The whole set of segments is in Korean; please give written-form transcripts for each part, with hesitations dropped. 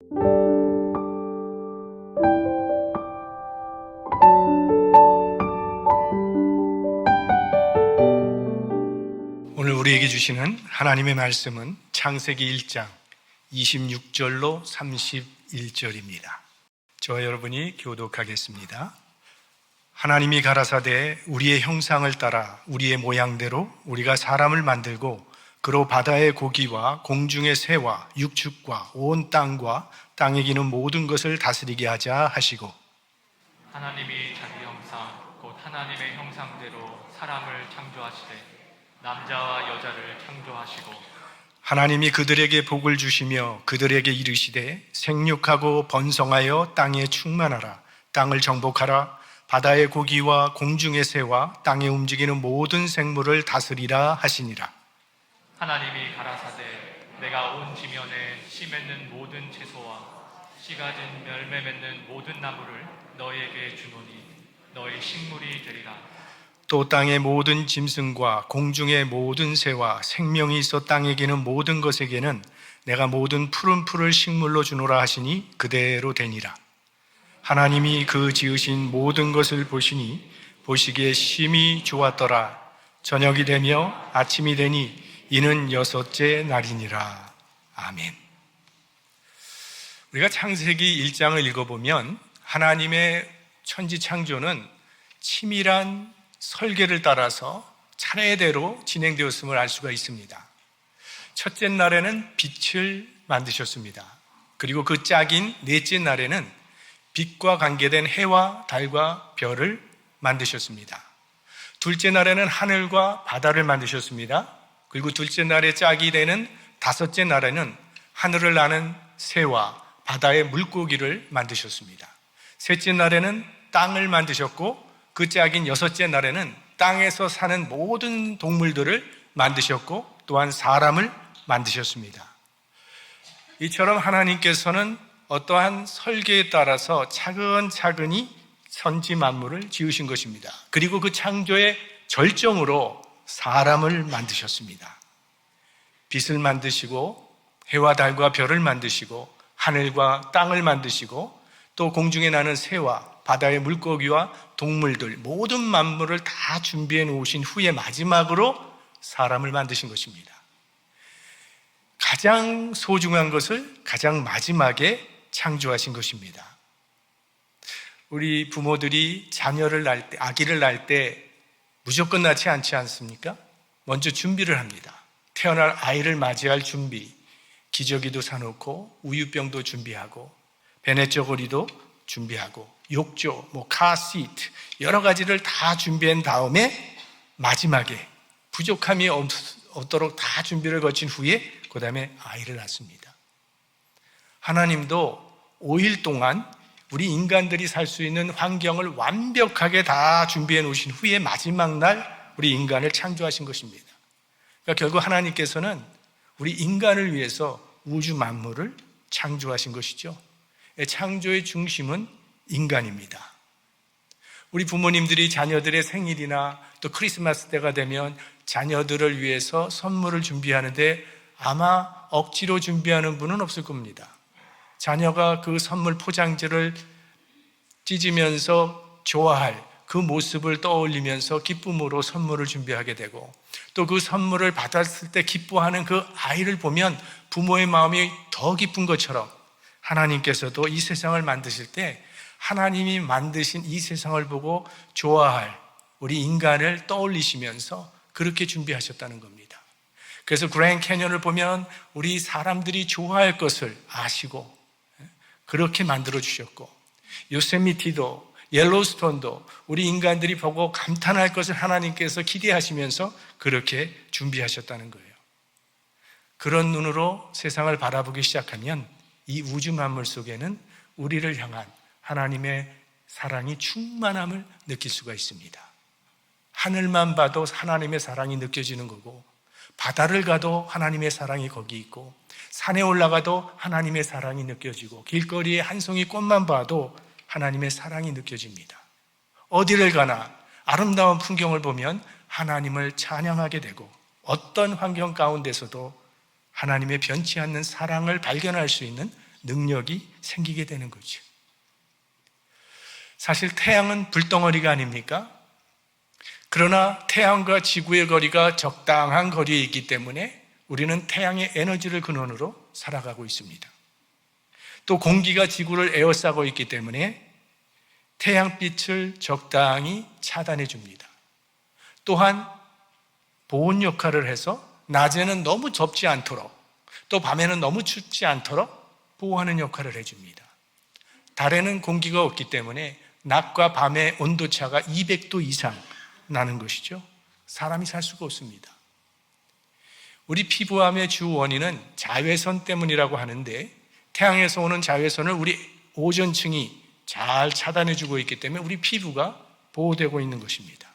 오늘 우리에게 주시는 하나님의 말씀은 창세기 1장 26절로 31절입니다. 저와 여러분이 교독하겠습니다. 하나님이 가라사대 우리의 형상을 따라 우리의 모양대로 우리가 사람을 만들고 그로 바다의 고기와 공중의 새와 육축과 온 땅과 땅에 기는 모든 것을 다스리게 하자 하시고, 하나님이 자기 형상 곧 하나님의 형상대로 사람을 창조하시되 남자와 여자를 창조하시고 하나님이 그들에게 복을 주시며 그들에게 이르시되 생육하고 번성하여 땅에 충만하라. 땅을 정복하라. 바다의 고기와 공중의 새와 땅에 움직이는 모든 생물을 다스리라 하시니라. 하나님이 가라사대 내가 온 지면에 씨 맺는 모든 채소와 씨 가진 열매 맺는 모든 나무를 너희에게 주노니 너희 식물이 되리라. 또 땅의 모든 짐승과 공중의 모든 새와 생명이 있어 땅에 기는 모든 것에게는 내가 모든 푸른 풀을 식물로 주노라 하시니 그대로 되니라. 하나님이 그 지으신 모든 것을 보시니 보시기에 심히 좋았더라. 저녁이 되며 아침이 되니 이는 여섯째 날이니라. 아멘. 우리가 창세기 1장을 읽어보면 하나님의 천지 창조는 치밀한 설계를 따라서 차례대로 진행되었음을 알 수가 있습니다. 첫째 날에는 빛을 만드셨습니다. 그리고 그 짝인 넷째 날에는 빛과 관계된 해와 달과 별을 만드셨습니다. 둘째 날에는 하늘과 바다를 만드셨습니다. 그리고 둘째 날의 짝이 되는 다섯째 날에는 하늘을 나는 새와 바다의 물고기를 만드셨습니다. 셋째 날에는 땅을 만드셨고 그 짝인 여섯째 날에는 땅에서 사는 모든 동물들을 만드셨고 또한 사람을 만드셨습니다. 이처럼 하나님께서는 어떠한 설계에 따라서 차근차근히 천지 만물을 지으신 것입니다. 그리고 그 창조의 절정으로 사람을 만드셨습니다. 빛을 만드시고 해와 달과 별을 만드시고 하늘과 땅을 만드시고 또 공중에 나는 새와 바다의 물고기와 동물들 모든 만물을 다 준비해 놓으신 후에 마지막으로 사람을 만드신 것입니다. 가장 소중한 것을 가장 마지막에 창조하신 것입니다. 우리 부모들이 자녀를 낳을 때, 아기를 낳을 때 무조건 낳지 않지 않습니까? 먼저 준비를 합니다. 태어날 아이를 맞이할 준비, 기저귀도 사놓고 우유병도 준비하고 배냇저고리도 준비하고 욕조, 카시트 여러 가지를 다 준비한 다음에 마지막에 부족함이 없도록 다 준비를 거친 후에 그 다음에 아이를 낳습니다. 하나님도 5일 동안 우리 인간들이 살 수 있는 환경을 완벽하게 다 준비해 놓으신 후에 마지막 날 우리 인간을 창조하신 것입니다. 그러니까 결국 하나님께서는 우리 인간을 위해서 우주 만물을 창조하신 것이죠. 창조의 중심은 인간입니다. 우리 부모님들이 자녀들의 생일이나 또 크리스마스 때가 되면 자녀들을 위해서 선물을 준비하는데 아마 억지로 준비하는 분은 없을 겁니다. 자녀가 그 선물 포장지를 찢으면서 좋아할 그 모습을 떠올리면서 기쁨으로 선물을 준비하게 되고 또 그 선물을 받았을 때 기뻐하는 그 아이를 보면 부모의 마음이 더 기쁜 것처럼 하나님께서도 이 세상을 만드실 때 하나님이 만드신 이 세상을 보고 좋아할 우리 인간을 떠올리시면서 그렇게 준비하셨다는 겁니다. 그래서 그랜드 캐년을 보면 우리 사람들이 좋아할 것을 아시고 그렇게 만들어 주셨고 요세미티도 옐로우스톤도 우리 인간들이 보고 감탄할 것을 하나님께서 기대하시면서 그렇게 준비하셨다는 거예요. 그런 눈으로 세상을 바라보기 시작하면 이 우주 만물 속에는 우리를 향한 하나님의 사랑이 충만함을 느낄 수가 있습니다. 하늘만 봐도 하나님의 사랑이 느껴지는 거고 바다를 가도 하나님의 사랑이 거기 있고 산에 올라가도 하나님의 사랑이 느껴지고 길거리에 한 송이 꽃만 봐도 하나님의 사랑이 느껴집니다. 어디를 가나 아름다운 풍경을 보면 하나님을 찬양하게 되고 어떤 환경 가운데서도 하나님의 변치 않는 사랑을 발견할 수 있는 능력이 생기게 되는 거죠. 사실 태양은 불덩어리가 아닙니까? 그러나 태양과 지구의 거리가 적당한 거리에 있기 때문에 우리는 태양의 에너지를 근원으로 살아가고 있습니다. 또 공기가 지구를 에워싸고 있기 때문에 태양빛을 적당히 차단해 줍니다. 또한 보온 역할을 해서 낮에는 너무 덥지 않도록, 또 밤에는 너무 춥지 않도록 보호하는 역할을 해줍니다. 달에는 공기가 없기 때문에 낮과 밤의 온도차가 200도 이상 나는 것이죠. 사람이 살 수가 없습니다. 우리 피부암의 주 원인은 자외선 때문이라고 하는데, 태양에서 오는 자외선을 우리 오존층이 잘 차단해주고 있기 때문에 우리 피부가 보호되고 있는 것입니다.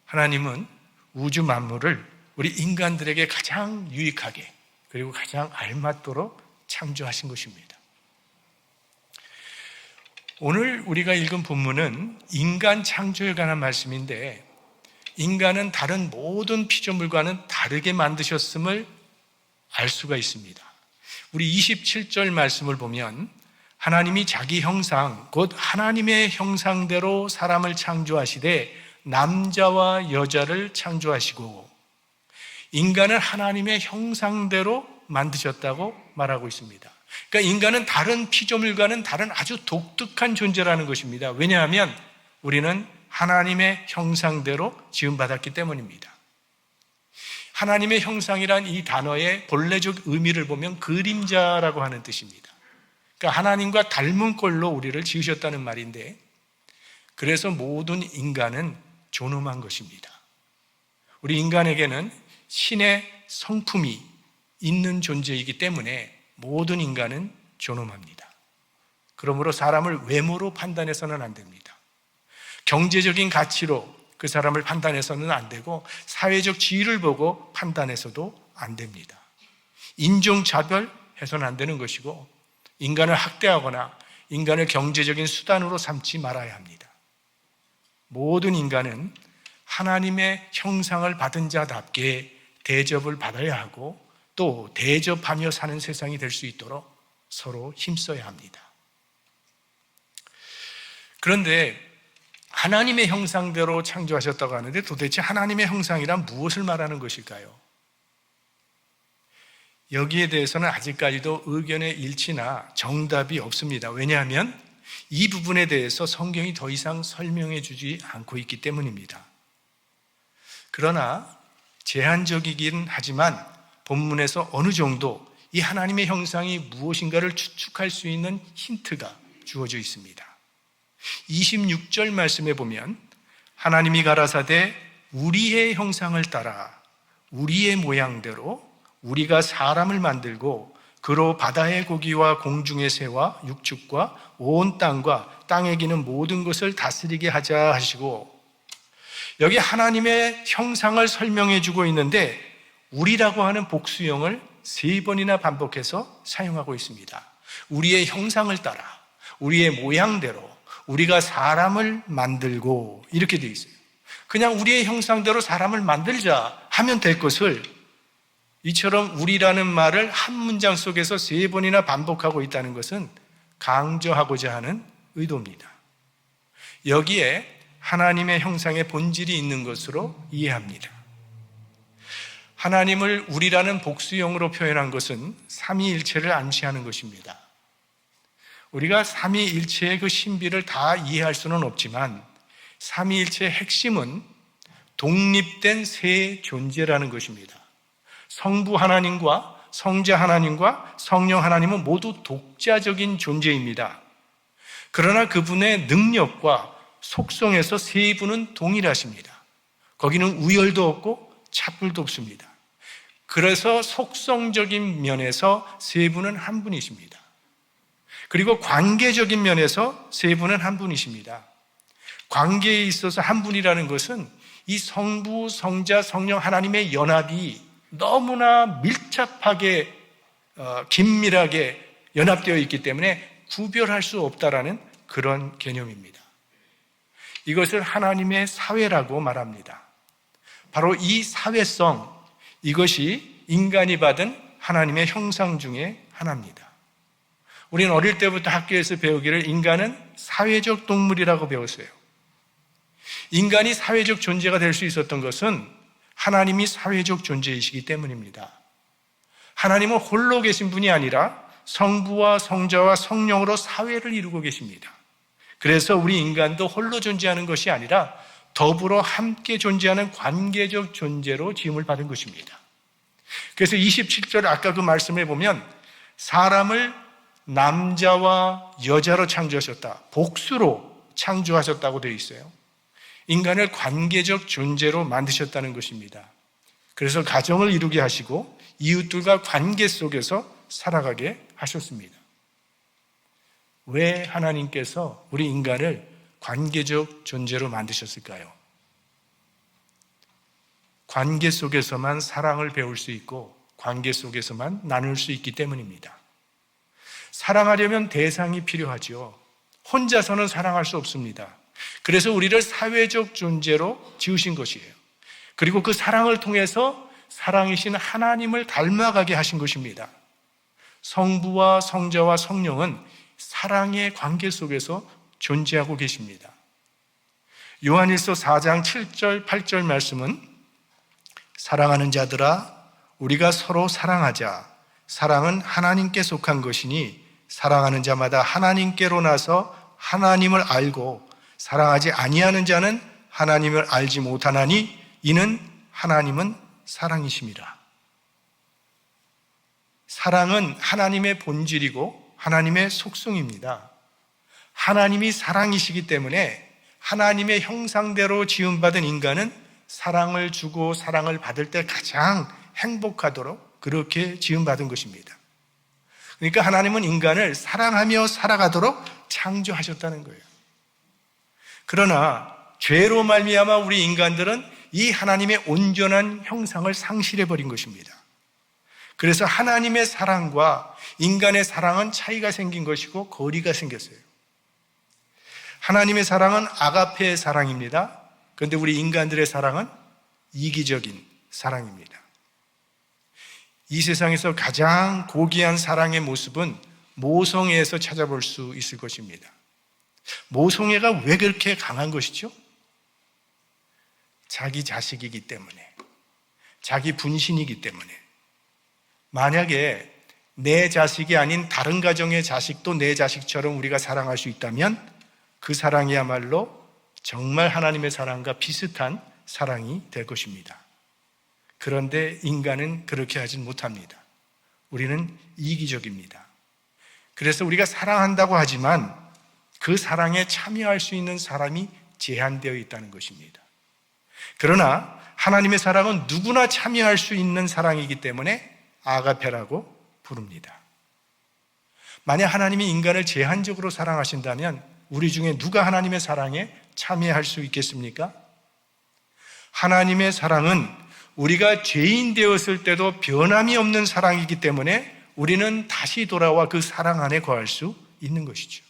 하나님은 우주 만물을 우리 인간들에게 가장 유익하게 그리고 가장 알맞도록 창조하신 것입니다. 오늘 우리가 읽은 본문은 인간 창조에 관한 말씀인데, 인간은 다른 모든 피조물과는 다르게 만드셨음을 알 수가 있습니다. 우리 27절 말씀을 보면 하나님이 자기 형상, 곧 하나님의 형상대로 사람을 창조하시되 남자와 여자를 창조하시고, 인간을 하나님의 형상대로 만드셨다고 말하고 있습니다. 그러니까 인간은 다른 피조물과는 다른 아주 독특한 존재라는 것입니다. 왜냐하면 우리는 하나님의 형상대로 지음받았기 때문입니다. 하나님의 형상이란 이 단어의 본래적 의미를 보면 그림자라고 하는 뜻입니다. 그러니까 하나님과 닮은 꼴로 우리를 지으셨다는 말인데, 그래서 모든 인간은 존엄한 것입니다. 우리 인간에게는 신의 성품이 있는 존재이기 때문에 모든 인간은 존엄합니다. 그러므로 사람을 외모로 판단해서는 안 됩니다. 경제적인 가치로 그 사람을 판단해서는 안 되고, 사회적 지위를 보고 판단해서도 안 됩니다. 인종차별해서는 안 되는 것이고, 인간을 학대하거나 인간을 경제적인 수단으로 삼지 말아야 합니다. 모든 인간은 하나님의 형상을 받은 자답게 대접을 받아야 하고, 또 대접하며 사는 세상이 될 수 있도록 서로 힘써야 합니다. 그런데 하나님의 형상대로 창조하셨다고 하는데, 도대체 하나님의 형상이란 무엇을 말하는 것일까요? 여기에 대해서는 아직까지도 의견의 일치나 정답이 없습니다. 왜냐하면 이 부분에 대해서 성경이 더 이상 설명해 주지 않고 있기 때문입니다. 그러나 제한적이긴 하지만 본문에서 어느 정도 이 하나님의 형상이 무엇인가를 추측할 수 있는 힌트가 주어져 있습니다. 26절 말씀에 보면 하나님이 가라사대 우리의 형상을 따라 우리의 모양대로 우리가 사람을 만들고 그로 바다의 고기와 공중의 새와 육축과 온 땅과 땅에 기는 모든 것을 다스리게 하자 하시고, 여기 하나님의 형상을 설명해 주고 있는데 우리라고 하는 복수형을 3번이나 반복해서 사용하고 있습니다. 우리의 형상을 따라 우리의 모양대로 우리가 사람을 만들고, 이렇게 되어 있어요. 그냥 우리의 형상대로 사람을 만들자 하면 될 것을 이처럼 우리라는 말을 한 문장 속에서 3번이나 반복하고 있다는 것은 강조하고자 하는 의도입니다. 여기에 하나님의 형상의 본질이 있는 것으로 이해합니다. 하나님을 우리라는 복수형으로 표현한 것은 삼위일체를 암시하는 것입니다. 우리가 삼위일체의 그 신비를 다 이해할 수는 없지만 삼위일체의 핵심은 독립된 세 존재라는 것입니다. 성부 하나님과 성자 하나님과 성령 하나님은 모두 독자적인 존재입니다. 그러나 그분의 능력과 속성에서 세 분은 동일하십니다. 거기는 우열도 없고 차별도 없습니다. 그래서 속성적인 면에서 세 분은 한 분이십니다. 그리고 관계적인 면에서 세 분은 한 분이십니다. 관계에 있어서 한 분이라는 것은 이 성부, 성자, 성령 하나님의 연합이 너무나 밀접하게 긴밀하게 연합되어 있기 때문에 구별할 수 없다라는 그런 개념입니다. 이것을 하나님의 사회라고 말합니다. 바로 이 사회성, 이것이 인간이 받은 하나님의 형상 중에 하나입니다. 우리는 어릴 때부터 학교에서 배우기를 인간은 사회적 동물이라고 배웠어요. 인간이 사회적 존재가 될 수 있었던 것은 하나님이 사회적 존재이시기 때문입니다. 하나님은 홀로 계신 분이 아니라 성부와 성자와 성령으로 사회를 이루고 계십니다. 그래서 우리 인간도 홀로 존재하는 것이 아니라 더불어 함께 존재하는 관계적 존재로 지음을 받은 것입니다. 그래서 27절 아까 그 말씀에 보면 사람을 남자와 여자로 창조하셨다, 복수로 창조하셨다고 되어 있어요. 인간을 관계적 존재로 만드셨다는 것입니다. 그래서 가정을 이루게 하시고 이웃들과 관계 속에서 살아가게 하셨습니다. 왜 하나님께서 우리 인간을 관계적 존재로 만드셨을까요? 관계 속에서만 사랑을 배울 수 있고 관계 속에서만 나눌 수 있기 때문입니다. 사랑하려면 대상이 필요하죠. 혼자서는 사랑할 수 없습니다. 그래서 우리를 사회적 존재로 지으신 것이에요. 그리고 그 사랑을 통해서 사랑이신 하나님을 닮아가게 하신 것입니다. 성부와 성자와 성령은 사랑의 관계 속에서 존재하고 계십니다. 요한일서 4장 7절 8절 말씀은 사랑하는 자들아 우리가 서로 사랑하자. 사랑은 하나님께 속한 것이니 사랑하는 자마다 하나님께로 나서 하나님을 알고 사랑하지 아니하는 자는 하나님을 알지 못하나니 이는 하나님은 사랑이심이라. 사랑은 하나님의 본질이고 하나님의 속성입니다. 하나님이 사랑이시기 때문에 하나님의 형상대로 지음받은 인간은 사랑을 주고 사랑을 받을 때 가장 행복하도록 그렇게 지음받은 것입니다. 그러니까 하나님은 인간을 사랑하며 살아가도록 창조하셨다는 거예요. 그러나 죄로 말미암아 우리 인간들은 이 하나님의 온전한 형상을 상실해버린 것입니다. 그래서 하나님의 사랑과 인간의 사랑은 차이가 생긴 것이고 거리가 생겼어요. 하나님의 사랑은 아가페의 사랑입니다. 그런데 우리 인간들의 사랑은 이기적인 사랑입니다. 이 세상에서 가장 고귀한 사랑의 모습은 모성애에서 찾아볼 수 있을 것입니다. 모성애가 왜 그렇게 강한 것이죠? 자기 자식이기 때문에, 자기 분신이기 때문에. 만약에 내 자식이 아닌 다른 가정의 자식도 내 자식처럼 우리가 사랑할 수 있다면 그 사랑이야말로 정말 하나님의 사랑과 비슷한 사랑이 될 것입니다. 그런데 인간은 그렇게 하진 못합니다. 우리는 이기적입니다. 그래서 우리가 사랑한다고 하지만 그 사랑에 참여할 수 있는 사람이 제한되어 있다는 것입니다. 그러나 하나님의 사랑은 누구나 참여할 수 있는 사랑이기 때문에 아가페라고 부릅니다. 만약 하나님이 인간을 제한적으로 사랑하신다면 우리 중에 누가 하나님의 사랑에 참여할 수 있겠습니까? 하나님의 사랑은 우리가 죄인 되었을 때도 변함이 없는 사랑이기 때문에 우리는 다시 돌아와 그 사랑 안에 거할 수 있는 것이죠.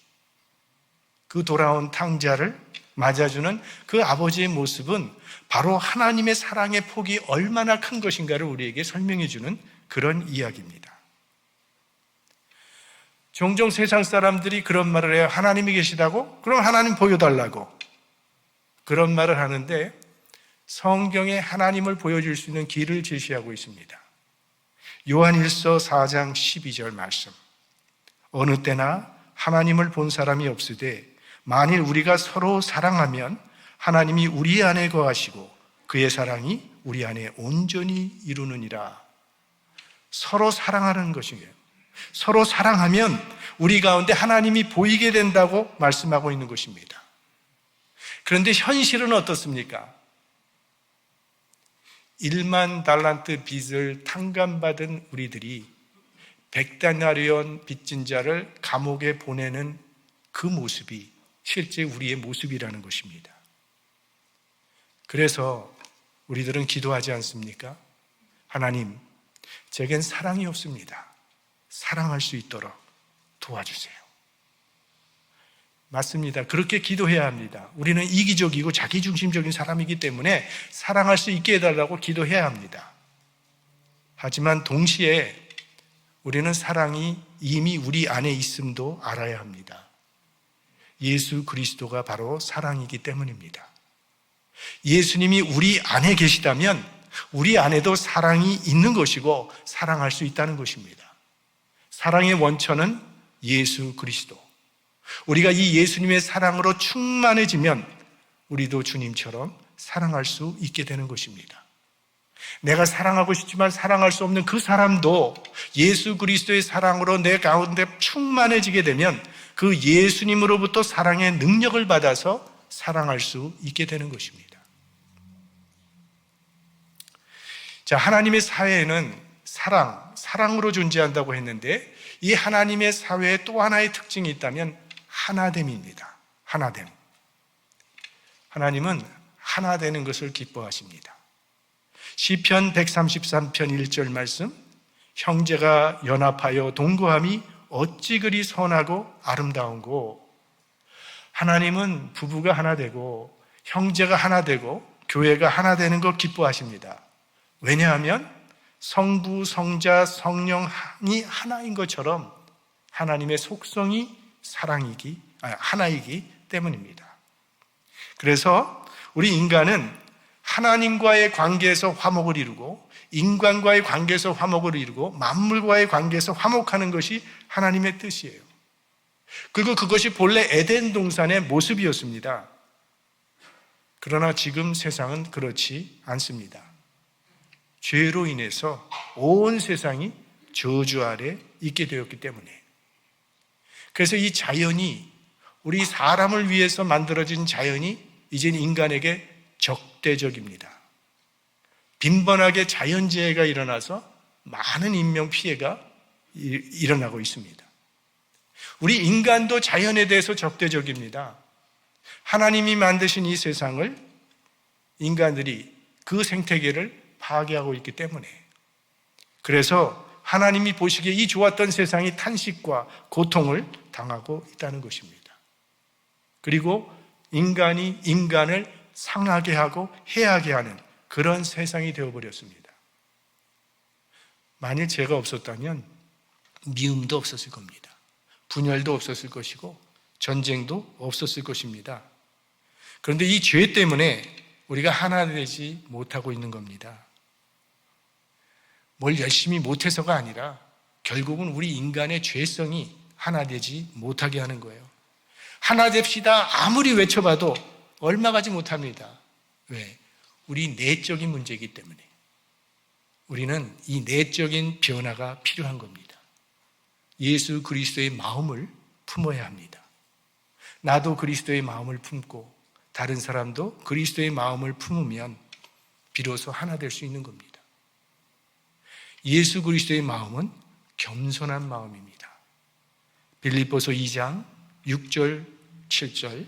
그 돌아온 탕자를 맞아주는 그 아버지의 모습은 바로 하나님의 사랑의 폭이 얼마나 큰 것인가를 우리에게 설명해 주는 그런 이야기입니다. 종종 세상 사람들이 그런 말을 해요. 하나님이 계시다고? 그럼 하나님 보여달라고. 그런 말을 하는데 성경에 하나님을 보여줄 수 있는 길을 제시하고 있습니다. 요한일서 4장 12절 말씀. 어느 때나 하나님을 본 사람이 없으되 만일 우리가 서로 사랑하면 하나님이 우리 안에 거하시고 그의 사랑이 우리 안에 온전히 이루느니라. 서로 사랑하는 것이에요. 서로 사랑하면 우리 가운데 하나님이 보이게 된다고 말씀하고 있는 것입니다. 그런데 현실은 어떻습니까? 1만 달란트 빚을 탕감받은 우리들이 100데나리온 빚진 자를 감옥에 보내는 그 모습이 실제 우리의 모습이라는 것입니다. 그래서 우리들은 기도하지 않습니까? 하나님, 제겐 사랑이 없습니다. 사랑할 수 있도록 도와주세요. 맞습니다. 그렇게 기도해야 합니다. 우리는 이기적이고 자기중심적인 사람이기 때문에 사랑할 수 있게 해달라고 기도해야 합니다. 하지만 동시에 우리는 사랑이 이미 우리 안에 있음도 알아야 합니다. 예수 그리스도가 바로 사랑이기 때문입니다. 예수님이 우리 안에 계시다면 우리 안에도 사랑이 있는 것이고 사랑할 수 있다는 것입니다. 사랑의 원천은 예수 그리스도. 우리가 이 예수님의 사랑으로 충만해지면 우리도 주님처럼 사랑할 수 있게 되는 것입니다. 내가 사랑하고 싶지만 사랑할 수 없는 그 사람도 예수 그리스도의 사랑으로 내 가운데 충만해지게 되면 그 예수님으로부터 사랑의 능력을 받아서 사랑할 수 있게 되는 것입니다. 자, 하나님의 사회는 사랑으로 존재한다고 했는데 이 하나님의 사회에 또 하나의 특징이 있다면 하나됨입니다. 하나됨. 하나님은 하나 되는 것을 기뻐하십니다. 시편 133편 1절 말씀, 형제가 연합하여 동거함이 어찌 그리 선하고 아름다운고. 하나님은 부부가 하나 되고 형제가 하나 되고 교회가 하나 되는 것 기뻐하십니다. 왜냐하면 성부, 성자, 성령이 하나인 것처럼 하나님의 속성이 하나이기 때문입니다. 그래서 우리 인간은 하나님과의 관계에서 화목을 이루고 인간과의 관계에서 화목을 이루고 만물과의 관계에서 화목하는 것이 하나님의 뜻이에요. 그리고 그것이 본래 에덴 동산의 모습이었습니다. 그러나 지금 세상은 그렇지 않습니다. 죄로 인해서 온 세상이 저주 아래 있게 되었기 때문에. 그래서 이 자연이, 우리 사람을 위해서 만들어진 자연이 이제는 인간에게 적대적입니다. 빈번하게 자연재해가 일어나서 많은 인명피해가 일어나고 있습니다. 우리 인간도 자연에 대해서 적대적입니다. 하나님이 만드신 이 세상을 인간들이 그 생태계를 파괴하고 있기 때문에, 그래서 하나님이 보시기에 이 좋았던 세상이 탄식과 고통을 당하고 있다는 것입니다. 그리고 인간이 인간을 상하게 하고 해하게 하는 그런 세상이 되어버렸습니다. 만일 죄가 없었다면 미움도 없었을 겁니다. 분열도 없었을 것이고 전쟁도 없었을 것입니다. 그런데 이 죄 때문에 우리가 하나 되지 못하고 있는 겁니다. 뭘 열심히 못해서가 아니라 결국은 우리 인간의 죄성이 하나 되지 못하게 하는 거예요. 하나 됩시다 아무리 외쳐봐도 얼마 가지 못합니다. 왜? 우리 내적인 문제이기 때문에. 우리는 이 내적인 변화가 필요한 겁니다. 예수 그리스도의 마음을 품어야 합니다. 나도 그리스도의 마음을 품고 다른 사람도 그리스도의 마음을 품으면 비로소 하나 될 수 있는 겁니다. 예수 그리스도의 마음은 겸손한 마음입니다. 빌립보서 2장 6절 7절,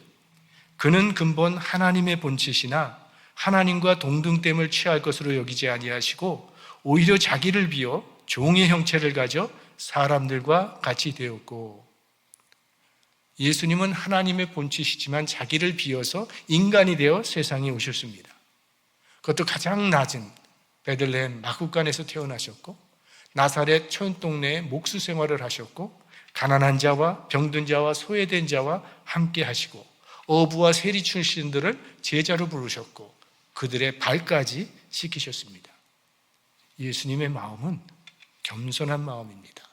그는 근본 하나님의 본체시나 하나님과 동등됨을 취할 것으로 여기지 아니하시고 오히려 자기를 비워 종의 형체를 가져 사람들과 같이 되었고. 예수님은 하나님의 본체시지만 자기를 비워서 인간이 되어 세상에 오셨습니다. 그것도 가장 낮은 베들레헴 마구간에서 태어나셨고 나사렛 촌동네에 목수 생활을 하셨고 가난한 자와 병든 자와 소외된 자와 함께 하시고 어부와 세리 출신들을 제자로 부르셨고 그들의 발까지 씻기셨습니다. 예수님의 마음은 겸손한 마음입니다.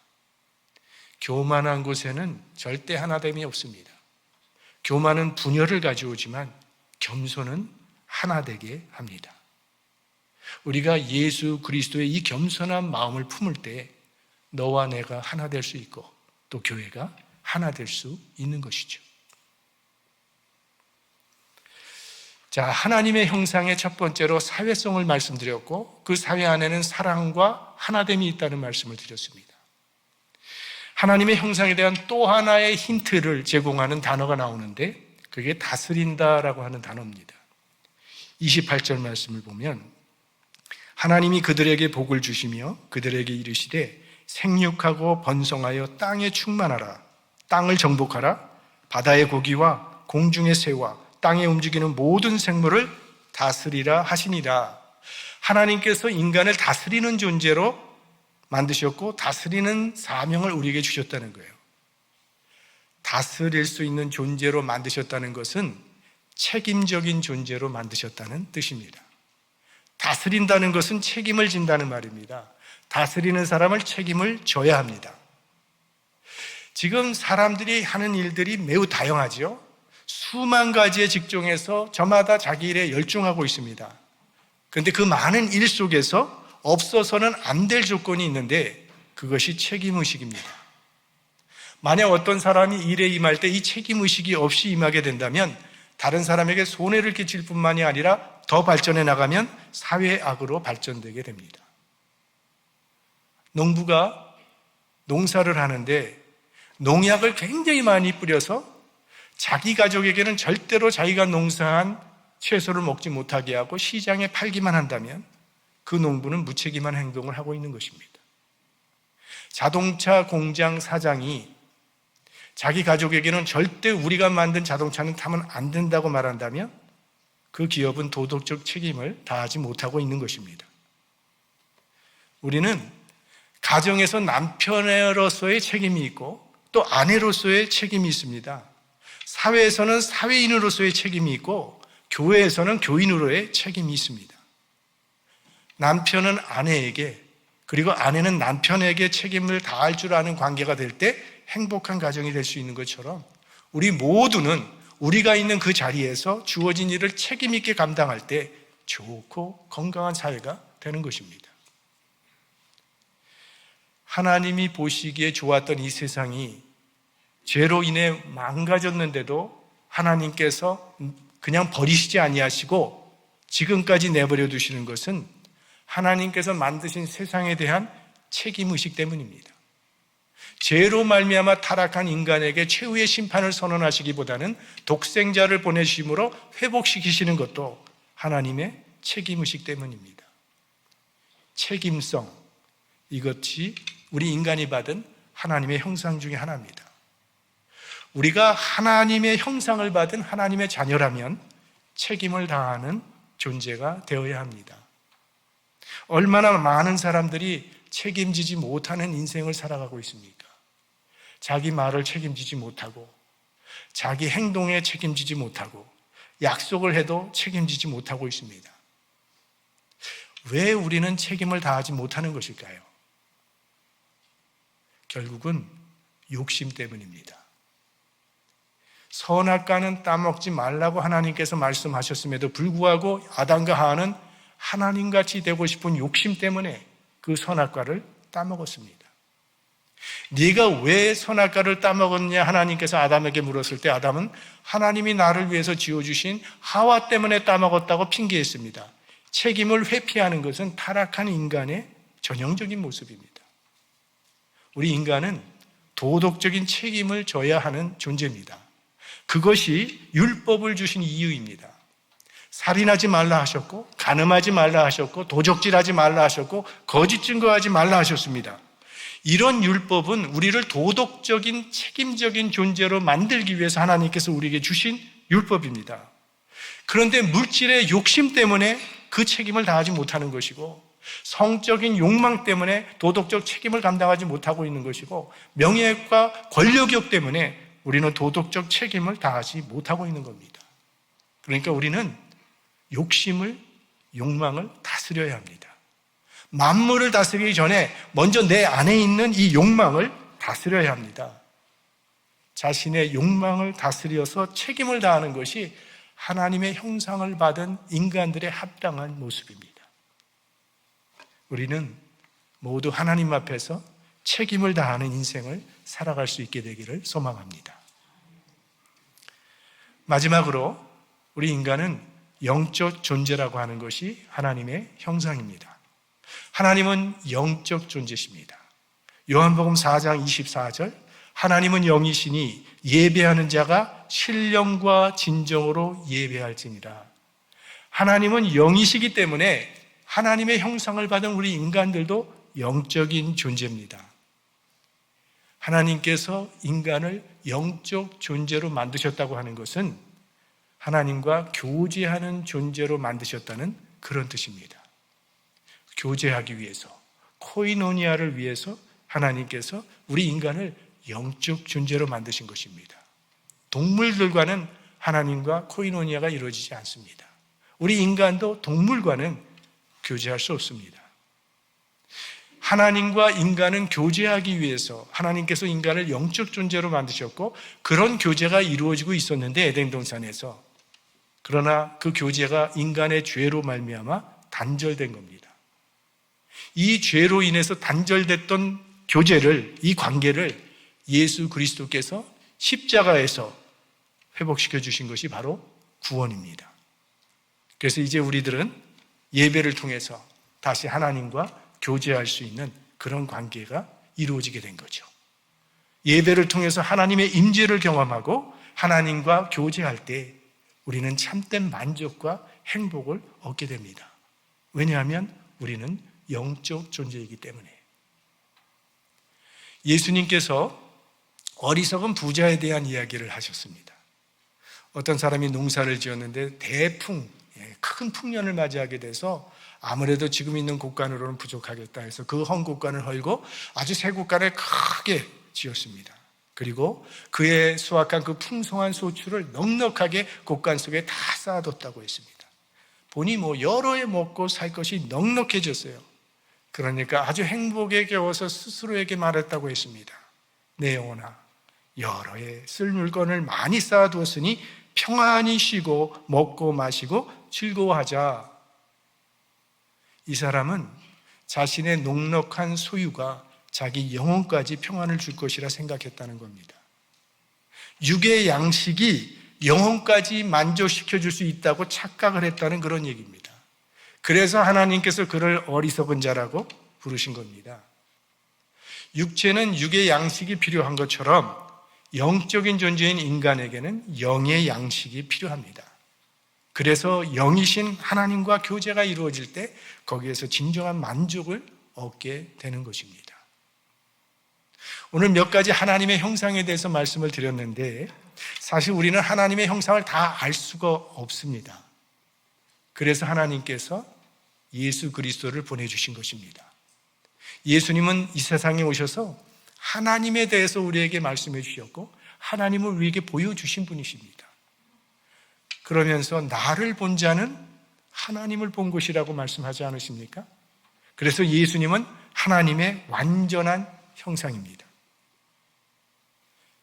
교만한 곳에는 절대 하나됨이 없습니다. 교만은 분열을 가져오지만 겸손은 하나 되게 합니다. 우리가 예수 그리스도의 이 겸손한 마음을 품을 때 너와 내가 하나 될 수 있고 또 교회가 하나 될 수 있는 것이죠. 자, 하나님의 형상의 첫 번째로 사회성을 말씀드렸고 그 사회 안에는 사랑과 하나됨이 있다는 말씀을 드렸습니다. 하나님의 형상에 대한 또 하나의 힌트를 제공하는 단어가 나오는데 그게 다스린다라고 하는 단어입니다. 28절 말씀을 보면 하나님이 그들에게 복을 주시며 그들에게 이르시되 생육하고 번성하여 땅에 충만하라. 땅을 정복하라. 바다의 고기와 공중의 새와 땅에 움직이는 모든 생물을 다스리라 하시니라. 하나님께서 인간을 다스리는 존재로 만드셨고 다스리는 사명을 우리에게 주셨다는 거예요. 다스릴 수 있는 존재로 만드셨다는 것은 책임적인 존재로 만드셨다는 뜻입니다. 다스린다는 것은 책임을 진다는 말입니다. 다스리는 사람을 책임을 져야 합니다. 지금 사람들이 하는 일들이 매우 다양하죠. 수만 가지의 직종에서 저마다 자기 일에 열중하고 있습니다. 그런데 그 많은 일 속에서 없어서는 안 될 조건이 있는데 그것이 책임의식입니다. 만약 어떤 사람이 일에 임할 때 이 책임의식이 없이 임하게 된다면 다른 사람에게 손해를 끼칠 뿐만이 아니라 더 발전해 나가면 사회의 악으로 발전되게 됩니다. 농부가 농사를 하는데 농약을 굉장히 많이 뿌려서 자기 가족에게는 절대로 자기가 농사한 채소를 먹지 못하게 하고 시장에 팔기만 한다면 그 농부는 무책임한 행동을 하고 있는 것입니다. 자동차 공장 사장이 자기 가족에게는 절대 우리가 만든 자동차는 타면 안 된다고 말한다면 그 기업은 도덕적 책임을 다하지 못하고 있는 것입니다. 우리는 가정에서 남편으로서의 책임이 있고 또 아내로서의 책임이 있습니다. 사회에서는 사회인으로서의 책임이 있고 교회에서는 교인으로의 책임이 있습니다. 남편은 아내에게 그리고 아내는 남편에게 책임을 다할 줄 아는 관계가 될 때 행복한 가정이 될 수 있는 것처럼 우리 모두는 우리가 있는 그 자리에서 주어진 일을 책임 있게 감당할 때 좋고 건강한 사회가 되는 것입니다. 하나님이 보시기에 좋았던 이 세상이 죄로 인해 망가졌는데도 하나님께서 그냥 버리시지 아니하시고 지금까지 내버려 두시는 것은 하나님께서 만드신 세상에 대한 책임의식 때문입니다. 죄로 말미암아 타락한 인간에게 최후의 심판을 선언하시기보다는 독생자를 보내심으로 회복시키시는 것도 하나님의 책임의식 때문입니다. 책임성, 이것이 우리 인간이 받은 하나님의 형상 중에 하나입니다. 우리가 하나님의 형상을 받은 하나님의 자녀라면 책임을 다하는 존재가 되어야 합니다. 얼마나 많은 사람들이 책임지지 못하는 인생을 살아가고 있습니까? 자기 말을 책임지지 못하고 자기 행동에 책임지지 못하고 약속을 해도 책임지지 못하고 있습니다. 왜 우리는 책임을 다하지 못하는 것일까요? 결국은 욕심 때문입니다. 선악과는 따먹지 말라고 하나님께서 말씀하셨음에도 불구하고 아담과 하와는 하나님같이 되고 싶은 욕심 때문에 그 선악과를 따먹었습니다. 네가 왜 선악과를 따먹었냐 하나님께서 아담에게 물었을 때 아담은 하나님이 나를 위해서 지어주신 하와 때문에 따먹었다고 핑계했습니다. 책임을 회피하는 것은 타락한 인간의 전형적인 모습입니다. 우리 인간은 도덕적인 책임을 져야 하는 존재입니다. 그것이 율법을 주신 이유입니다. 살인하지 말라 하셨고 간음하지 말라 하셨고 도적질하지 말라 하셨고 거짓 증거하지 말라 하셨습니다. 이런 율법은 우리를 도덕적인 책임적인 존재로 만들기 위해서 하나님께서 우리에게 주신 율법입니다. 그런데 물질의 욕심 때문에 그 책임을 다하지 못하는 것이고 성적인 욕망 때문에 도덕적 책임을 감당하지 못하고 있는 것이고 명예과 권력욕 때문에 우리는 도덕적 책임을 다하지 못하고 있는 겁니다. 그러니까 우리는 욕심을, 욕망을 다스려야 합니다. 만물을 다스리기 전에 먼저 내 안에 있는 이 욕망을 다스려야 합니다. 자신의 욕망을 다스려서 책임을 다하는 것이 하나님의 형상을 받은 인간들의 합당한 모습입니다. 우리는 모두 하나님 앞에서 책임을 다하는 인생을 살아갈 수 있게 되기를 소망합니다. 마지막으로 우리 인간은 영적 존재라고 하는 것이 하나님의 형상입니다. 하나님은 영적 존재십니다. 요한복음 4장 24절 하나님은 영이시니 예배하는 자가 신령과 진정으로 예배할지니라. 하나님은 영이시기 때문에 하나님의 형상을 받은 우리 인간들도 영적인 존재입니다. 하나님께서 인간을 영적 존재로 만드셨다고 하는 것은 하나님과 교제하는 존재로 만드셨다는 그런 뜻입니다. 교제하기 위해서, 코이노니아를 위해서 하나님께서 우리 인간을 영적 존재로 만드신 것입니다. 동물들과는 하나님과 코이노니아가 이루어지지 않습니다. 우리 인간도 동물과는 교제할 수 없습니다. 하나님과 인간은 교제하기 위해서 하나님께서 인간을 영적 존재로 만드셨고 그런 교제가 이루어지고 있었는데 에덴 동산에서, 그러나 그 교제가 인간의 죄로 말미암아 단절된 겁니다. 이 죄로 인해서 단절됐던 교제를, 이 관계를 예수 그리스도께서 십자가에서 회복시켜 주신 것이 바로 구원입니다. 그래서 이제 우리들은 예배를 통해서 다시 하나님과 교제할 수 있는 그런 관계가 이루어지게 된 거죠. 예배를 통해서 하나님의 임재를 경험하고 하나님과 교제할 때 우리는 참된 만족과 행복을 얻게 됩니다. 왜냐하면 우리는 영적 존재이기 때문에. 예수님께서 어리석은 부자에 대한 이야기를 하셨습니다. 어떤 사람이 농사를 지었는데 대풍, 큰 풍년을 맞이하게 돼서 아무래도 지금 있는 곡간으로는 부족하겠다 해서 그 헌 곡간을 헐고 아주 새 곡간을 크게 지었습니다. 그리고 그의 수확한 그 풍성한 소출을 넉넉하게 곡간 속에 다 쌓아뒀다고 했습니다. 보니 여러 해 먹고 살 것이 넉넉해졌어요. 그러니까 아주 행복에 겨워서 스스로에게 말했다고 했습니다. 내 영혼아, 여러 해 쓸 물건을 많이 쌓아두었으니 평안히 쉬고 먹고 마시고 즐거워하자. 이 사람은 자신의 넉넉한 소유가 자기 영혼까지 평안을 줄 것이라 생각했다는 겁니다. 육의 양식이 영혼까지 만족시켜 줄 수 있다고 착각을 했다는 그런 얘기입니다. 그래서 하나님께서 그를 어리석은 자라고 부르신 겁니다. 육체는 육의 양식이 필요한 것처럼 영적인 존재인 인간에게는 영의 양식이 필요합니다. 그래서 영이신 하나님과 교제가 이루어질 때 거기에서 진정한 만족을 얻게 되는 것입니다. 오늘 몇 가지 하나님의 형상에 대해서 말씀을 드렸는데 사실 우리는 하나님의 형상을 다 알 수가 없습니다. 그래서 하나님께서 예수 그리스도를 보내주신 것입니다. 예수님은 이 세상에 오셔서 하나님에 대해서 우리에게 말씀해 주셨고 하나님을 우리에게 보여주신 분이십니다. 그러면서 나를 본 자는 하나님을 본 것이라고 말씀하지 않으십니까? 그래서 예수님은 하나님의 완전한 형상입니다.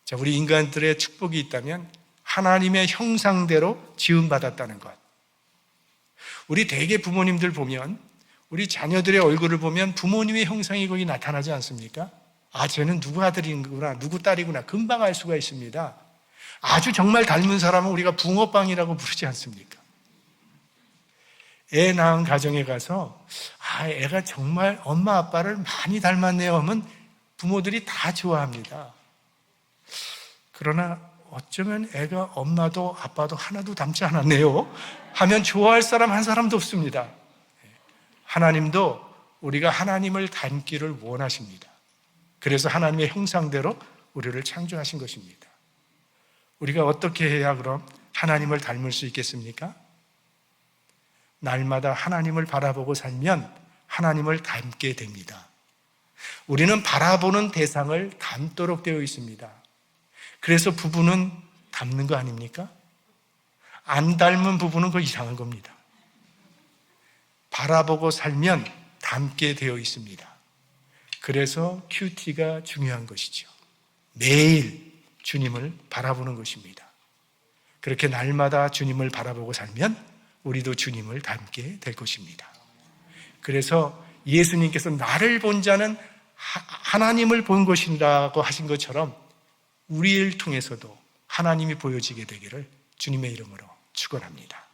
자, 우리 인간들의 축복이 있다면 하나님의 형상대로 지음받았다는 것. 우리 대개 부모님들 보면 우리 자녀들의 얼굴을 보면 부모님의 형상이 거기 나타나지 않습니까? 아, 쟤는 누구 아들이구나, 누구 딸이구나 금방 알 수가 있습니다. 아주 정말 닮은 사람은 우리가 붕어빵이라고 부르지 않습니까? 애 낳은 가정에 가서 애가 정말 엄마 아빠를 많이 닮았네요 하면 부모들이 다 좋아합니다. 그러나 어쩌면 애가 엄마도 아빠도 하나도 닮지 않았네요 하면 좋아할 사람 한 사람도 없습니다. 하나님도 우리가 하나님을 닮기를 원하십니다. 그래서 하나님의 형상대로 우리를 창조하신 것입니다. 우리가 어떻게 해야 그럼 하나님을 닮을 수 있겠습니까? 날마다 하나님을 바라보고 살면 하나님을 닮게 됩니다. 우리는 바라보는 대상을 닮도록 되어 있습니다. 그래서 부부는 닮는 거 아닙니까? 안 닮은 부부는 그거 이상한 겁니다. 바라보고 살면 닮게 되어 있습니다. 그래서 큐티가 중요한 것이죠. 매일 주님을 바라보는 것입니다. 그렇게 날마다 주님을 바라보고 살면 우리도 주님을 닮게 될 것입니다. 그래서 예수님께서 나를 본 자는 하나님을 본 것이라고 하신 것처럼 우리를 통해서도 하나님이 보여지게 되기를 주님의 이름으로 축원합니다.